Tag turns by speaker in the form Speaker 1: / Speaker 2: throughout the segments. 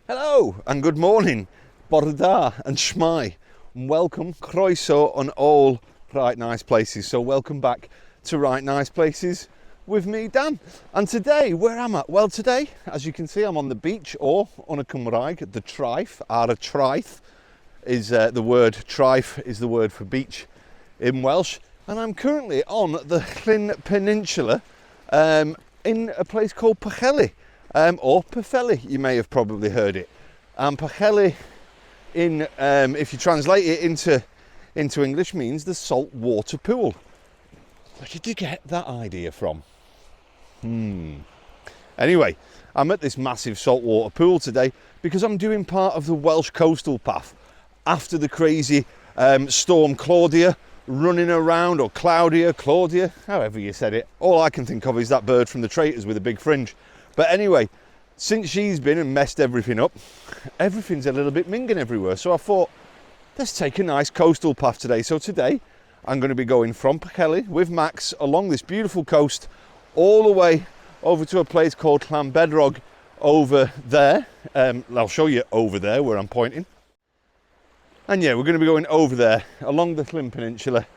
Speaker 1: Hello and good morning, bore da and shmai, and welcome, croeso on all Right Nice Places. So welcome back to Right Nice Places with me, Dan. And today, where am I? Well, today, as you can see, I'm on the beach, or on a Cymraeg, the Traeth, ar y Traeth is the word, Traeth is the word for beach in Welsh. And I'm currently on the Llyn Peninsula in a place called Pwllheli. Or Pwllheli, you may have probably heard it. And Pwllheli, if you translate it into English, means the salt water pool. Where did you get that idea from? Anyway, I'm at this massive saltwater pool today because I'm doing part of the Welsh coastal path after the crazy storm Claudia running around, or Claudia, however you said it. All I can think of is that bird from the Traitors with a big fringe. But anyway, since she's been and messed everything up, everything's a little bit minging everywhere. So I thought, let's take a nice coastal path today. So today, I'm going to be going from Pwllheli with Max along this beautiful coast, all the way over to a place called Llanbedrog over there. I'll show you over there where I'm pointing. And yeah, we're going to be going over there along the Llyn Peninsula.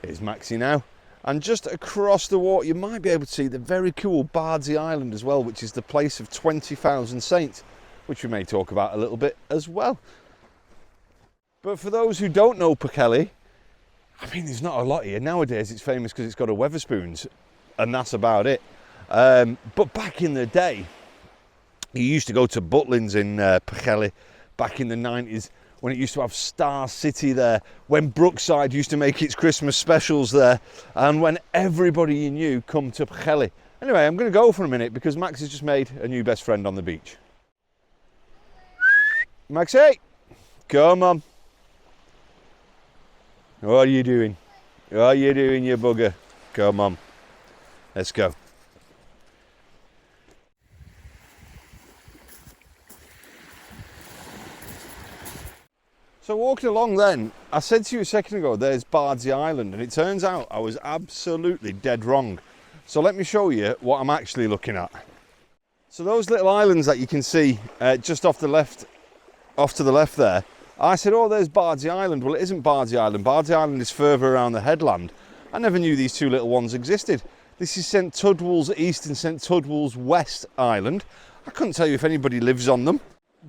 Speaker 1: Here's Maxie now. And just across the water, you might be able to see the very cool Bardsey Island as well, which is the place of 20,000 saints, which we may talk about a little bit as well. But for those who don't know Pwllheli, I mean, there's not a lot here. Nowadays, it's famous because it's got a Wetherspoons, and that's about it. But back in the day, you used to go to Butlins in Pwllheli back in the 90s, when it used to have Star City there, when Brookside used to make its Christmas specials there, and when everybody you knew come to Pwllheli. Anyway, I'm going to go for a minute because Max has just made a new best friend on the beach. Maxie, come on. What are you doing? What are you doing, you bugger? Come on, let's go. So walking along then, I said to you a second ago, there's Bardsey Island, and it turns out I was absolutely dead wrong. So let me show you what I'm actually looking at. So those little islands that you can see just off to the left there, I said, oh, there's Bardsey Island. Well, it isn't Bardsey Island. Bardsey Island is further around the headland. I never knew these two little ones existed. This is St Tudwell's East and St Tudwell's West Island. I couldn't tell you if anybody lives on them.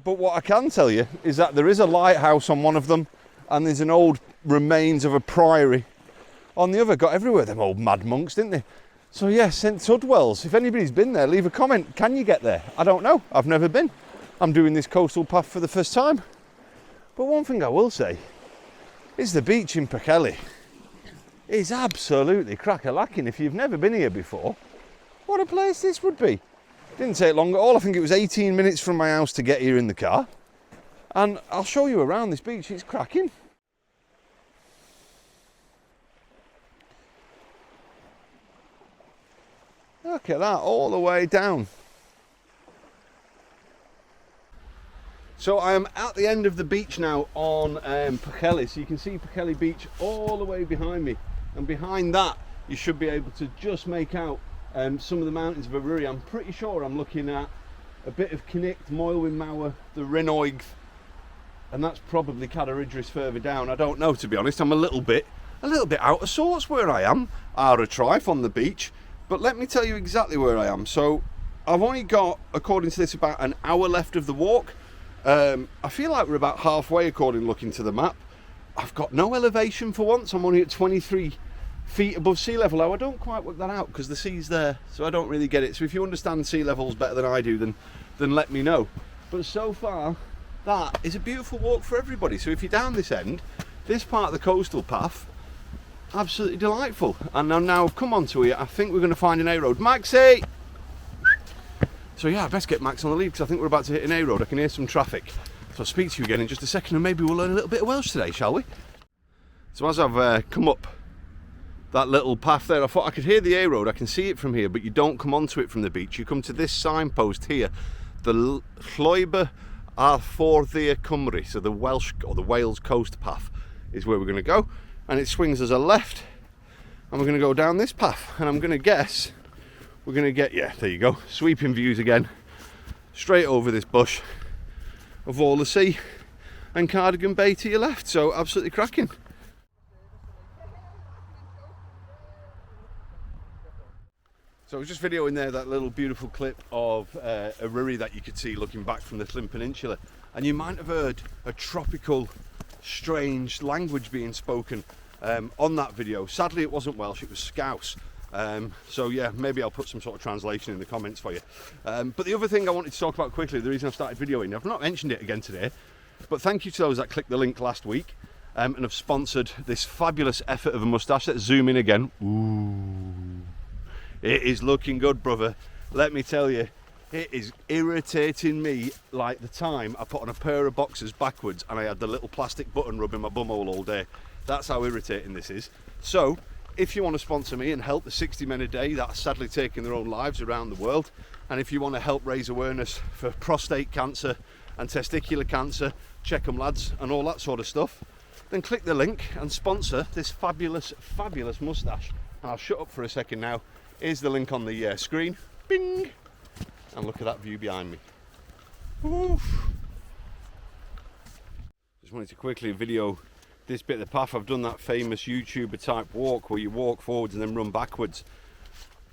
Speaker 1: But what I can tell you is that there is a lighthouse on one of them, and there's an old remains of a priory on the other. Got everywhere, them old mad monks, didn't they? So yeah, St Tudwell's. If anybody's been there, leave a comment. Can you get there? I don't know. I've never been. I'm doing this coastal path for the first time. But one thing I will say is the beach in Pwllheli is absolutely crack-a-lacking. If you've never been here before, what a place this would be. Didn't take long at all. I think it was 18 minutes from my house to get here in the car. And I'll show you around this beach. It's cracking. Look at that, all the way down. So I am at the end of the beach now on Pwllheli. So you can see Pwllheli Beach all the way behind me. And behind that, you should be able to just make out some of the mountains of Eryri. I'm pretty sure I'm looking at a bit of Cnicht, Moelwyn the Rhinoig, and that's probably Cadair Idris further down. I don't know, to be honest. I'm a little bit out of sorts where I am. Ar y Traeth on the beach, but let me tell you exactly where I am. So I've only got, according to this, about an hour left of the walk. I feel like we're about halfway according looking to the map. I've got no elevation for once. I'm only at 23 feet above sea level. Now I don't quite work that out because the sea's there, so I don't really get it. So if you understand sea levels better than I do, then let me know. But so far, that is a beautiful walk for everybody. So if you're down this end, this part of the coastal path, absolutely delightful. And now I've come onto here, I think we're going to find an A road. Maxie! So yeah, I best get Max on the lead because I think we're about to hit an A road. I can hear some traffic. So I'll speak to you again in just a second, and maybe we'll learn a little bit of Welsh today, shall we? So as I've come up that little path there, I thought I could hear the A road. I can see it from here, but you don't come onto it from the beach. You come to this signpost here, the Llwybr ar Tir-y-Cwmwd, so the Welsh or the Wales coast path is where we're going to go, and it swings us a left, and we're going to go down this path, and I'm going to guess we're going to get, yeah, there you go, sweeping views again, straight over this bush, of all the sea and Cardigan Bay to your left, so absolutely cracking. So I was just videoing there that little beautiful clip of Eryri that you could see looking back from the Llyn Peninsula, and you might have heard a tropical, strange language being spoken on that video. Sadly it wasn't Welsh, it was Scouse. So yeah, maybe I'll put some sort of translation in the comments for you. But the other thing I wanted to talk about quickly, the reason I've started videoing, I've not mentioned it again today, but thank you to those that clicked the link last week and have sponsored this fabulous effort of a moustache. Let's zoom in again. Ooh. It is looking good, brother. Let me tell you, it is irritating me like the time I put on a pair of boxers backwards and I had the little plastic button rubbing my bumhole all day. That's how irritating this is. So, if you want to sponsor me and help the 60 men a day that are sadly taking their own lives around the world, and if you want to help raise awareness for prostate cancer and testicular cancer, check 'em lads, and all that sort of stuff, then click the link and sponsor this fabulous, fabulous moustache. And I'll shut up for a second now. Here's the link on the screen. Bing! And look at that view behind me. Oof. Just wanted to quickly video this bit of the path. I've done that famous YouTuber type walk where you walk forwards and then run backwards.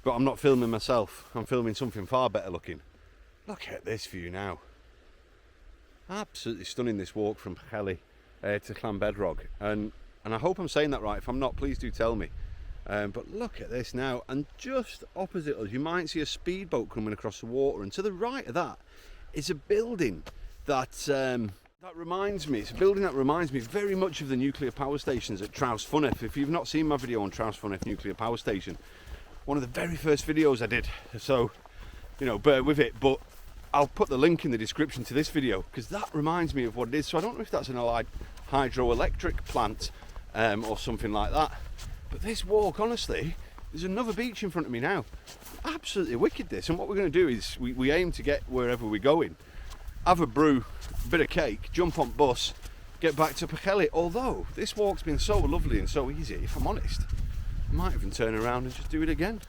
Speaker 1: But I'm not filming myself. I'm filming something far better looking. Look at this view now. Absolutely stunning, this walk from Pwllheli to Llanbedrog. And I hope I'm saying that right. If I'm not, please do tell me. But look at this now, and just opposite us you might see a speedboat coming across the water, and to the right of that is a building that reminds me, it's a building that reminds me very much of the nuclear power stations at Trawsfynydd. If you've not seen my video on Trawsfynydd nuclear power station, one of the very first videos I did, so you know, bear with it, but I'll put the link in the description to this video because that reminds me of what it is. So I don't know if that's an allied hydroelectric plant or something like that. But this walk, honestly, there's another beach in front of me now. Absolutely wicked this. And what we're going to do is we aim to get wherever we're going, have a brew, a bit of cake, jump on bus, get back to Pwllheli. Although this walk's been so lovely and so easy, if I'm honest, I might even turn around and just do it again.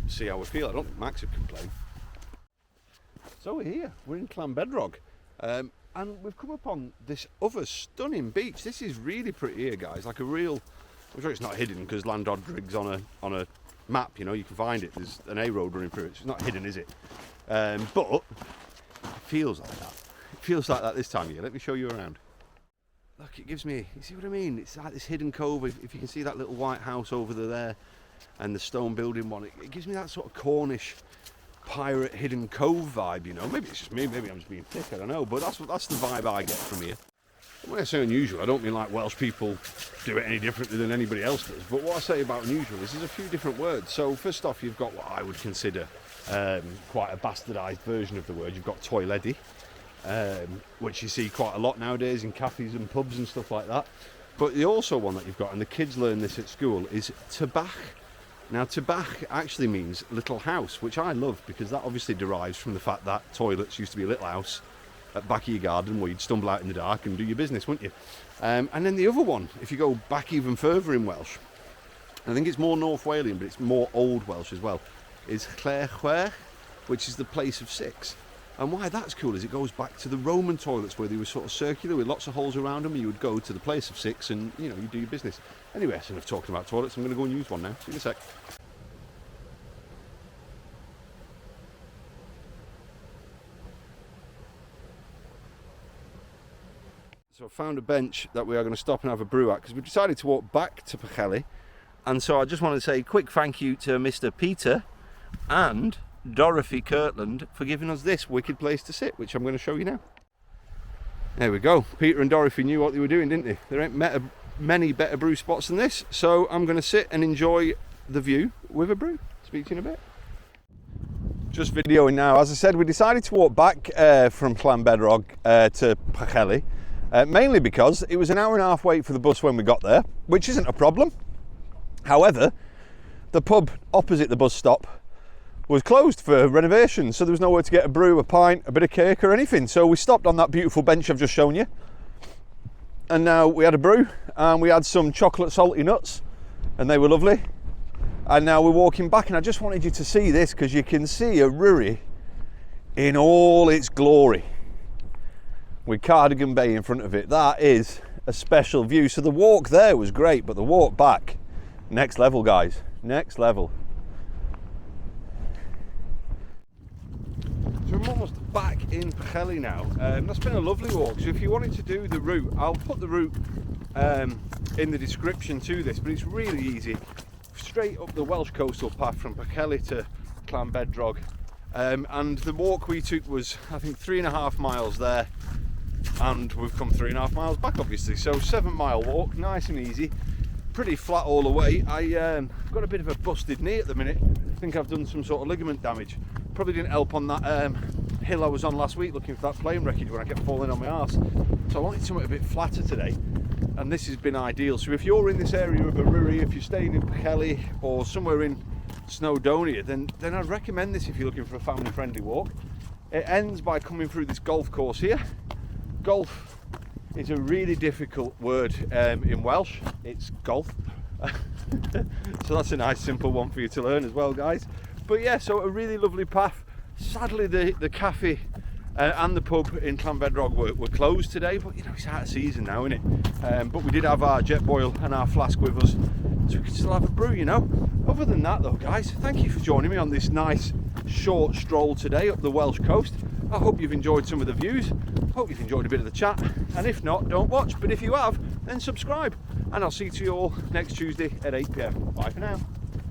Speaker 1: See how we feel. I don't think Max would complain. So we're here, we're in Llanbedrog. And we've come upon this other stunning beach. This is really pretty here, guys, like a real... I'm sure it's not hidden because Llanbedrog's on a map, you know, you can find it. There's an A road running through it, so it's not hidden, is it? But it feels like that. It feels like that this time of year. Let me show you around. Look, it gives me, you see what I mean? It's like this hidden cove. If you can see that little white house over there and the stone building one, it gives me that sort of Cornish pirate hidden cove vibe, you know. Maybe it's just me, maybe I'm just being thick, I don't know, but that's the vibe I get from here. When I say unusual, I don't mean like Welsh people do it any differently than anybody else does, but what I say about unusual is there's a few different words. So first off, you've got what I would consider quite a bastardised version of the word. You've got Pwllheli, which you see quite a lot nowadays in cafes and pubs and stuff like that. But the also one that you've got, and the kids learn this at school, is Tybach. Now Tybach actually means little house, which I love because that obviously derives from the fact that toilets used to be a little house at the back of your garden where you'd stumble out in the dark and do your business, wouldn't you? And then the other one, if you go back even further in Welsh, I think it's more North Walian, but it's more Old Welsh as well, is Llyn, which is the place of six. And why that's cool is it goes back to the Roman toilets where they were sort of circular with lots of holes around them, and you would go to the place of six and, you know, you do your business. Anyway, so I've talked about toilets, I'm going to go and use one now. See you in a sec. So I found a bench that we are going to stop and have a brew at because we decided to walk back to Pwllheli, and so I just want to say a quick thank you to Mr. Peter and Dorothy Kirtland for giving us this wicked place to sit, which I'm going to show you now. There we go. Peter and Dorothy knew what they were doing, didn't they? There ain't many better brew spots than this, so I'm going to sit and enjoy the view with a brew. Speak to you in a bit. Just videoing now. As I said, we decided to walk back from Llanbedrog to Pwllheli. Mainly because it was an hour and a half wait for the bus when we got there, which isn't a problem. However, the pub opposite the bus stop was closed for renovation, so there was nowhere to get a brew, a pint, a bit of cake or anything. So we stopped on that beautiful bench I've just shown you, and now we had a brew and we had some chocolate salty nuts and they were lovely. And now we're walking back, and I just wanted you to see this because you can see Eryri in all its glory. with Cardigan Bay in front of it. That is a special view. So the walk there was great, but the walk back, next level, guys, next level. So I'm almost back in Pwllheli now. That's been a lovely walk. So if you wanted to do the route, I'll put the route in the description to this, but it's really easy. Straight up the Welsh coastal path from Pwllheli to Llanbedrog. And the walk we took was, I think, 3.5 miles there, and we've come 3.5 miles back, obviously. So 7-mile walk, nice and easy, pretty flat all the way. I've got a bit of a busted knee at the minute. I think I've done some sort of ligament damage. Probably didn't help on that hill I was on last week looking for that plane wreckage when I kept falling on my arse. So I wanted something a bit flatter today, and this has been ideal. So if you're in this area of Eryri, if you're staying in Pwllheli or somewhere in Snowdonia, then I'd recommend this if you're looking for a family friendly walk. It ends by coming through this golf course here. Golf is a really difficult word in Welsh. It's golf. So that's a nice simple one for you to learn as well, guys. But yeah, so a really lovely path. Sadly the cafe and the pub in Llanbedrog were closed today, but you know, it's out of season now, isn't it? But we did have our jet boil and our flask with us, so we can still have a brew, you know. Other than that though, guys, thank you for joining me on this nice short stroll today up the Welsh coast. I hope you've enjoyed some of the views, hope you've enjoyed a bit of the chat, and if not, don't watch, but if you have, then subscribe, and I'll see you all next Tuesday at 8 PM. Bye for now.